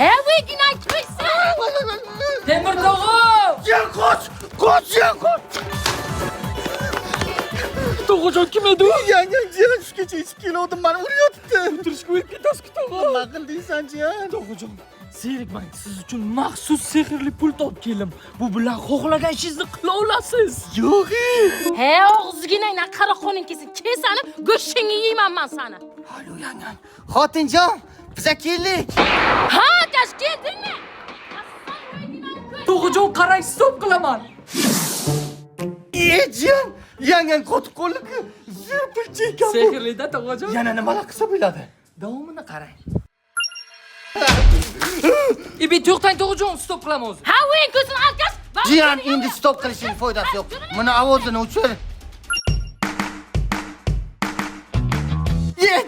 Havigina kuysa. Temur tog'o! Jiyan qoch, Jiyan qoch. Tog'ojon kim edi u? Yangam Jiyan shu kecha ichib keluvdim, meni uryapti. O'tirishga o'yib ketasiz tog'o. Nima qildingsan Jiyan? Tog'ojon, zerikmang, siz uchun maxsus sehrli pul topib keldim. Bu bilan xohlagan ishingizni qila olasiz. Yo'q. He og'zigina qara qo'ling kesani go'shtingni yeyman men seni. Alo yangam. Xotinjon, biza keldik. Ha, kash keldingmi? Tog'ojon, qarang, stop qilaman. Jiyan, yangam qotib qoldi-ku. Zirpilchi ekan bu. Sehrli-da tog'ojon. Yana nimalar qilsa bo'ladi? Davomini qarang. Ibi to'xtang tog'ojon, stop qilamiz hozir. Ha, o'yin ko'zini alkash. Jiyan, endi stop qilishning foydasi yo'q. Meni ovozini o'chir.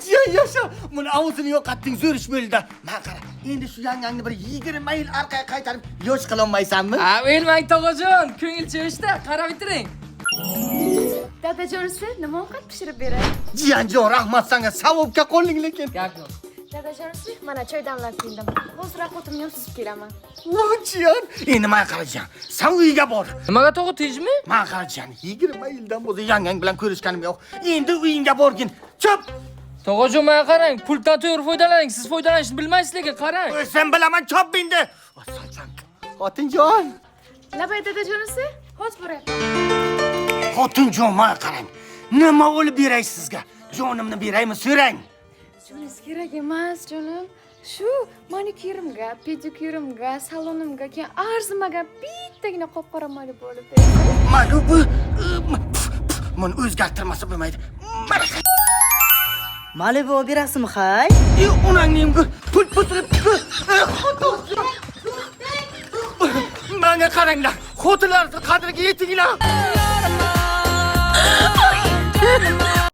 Jiyan, yasha. Meni ovozini yo'qotding, zo'rish bo'ldi. Men qara, endi shu yangangni bir 20 yil orqaga qaytarib yosh qila olmaysanmi? Ha, o'ylmang tog'ojon, ko'ngil cho'yishda qarab o'tiring. Dadajonisi nima ovqat pishirib beray? Jiyanjon, rahmat senga, savobga qo'lding lekin. Gap yo'q. Dadajonisi, mana choy damlab keldim. Hozir ovqatimni ham suzib kelaman. Voy Jiyan, endi men qarajan. Sen uyga bor. Nimaga tog'o tegishmi? Men qarajan, 20 yildan bo'lsa yangang bilan ko'rishganim yo'q. Endi uyingga borgin. Chop. Tog'ojon, menga qarang, puldan to'g'ri foydalaning. Siz foydalanishni bilmaysiz lekin qarang. Sen bilaman, chop endi. Asalchan. Xotinjon. Labay dadajonisi, hozir boryapman. Xotinjon, men qarang. Nima olib beray sizga? Jonimni beraymi, so'rang. Joningiz kerak emas, jonim. Shu manikyurimga, pedikyurimga, salonimga keyin arzimagan bittagina qop-qora mali bo'lib berdi. Mana bu men o'zgartirmasa bo'lmaydi. Mana Malibu berasizmi, hay? onangning pul turibdi. Menga qaranglar. Xotinlar qadriga yetinglar.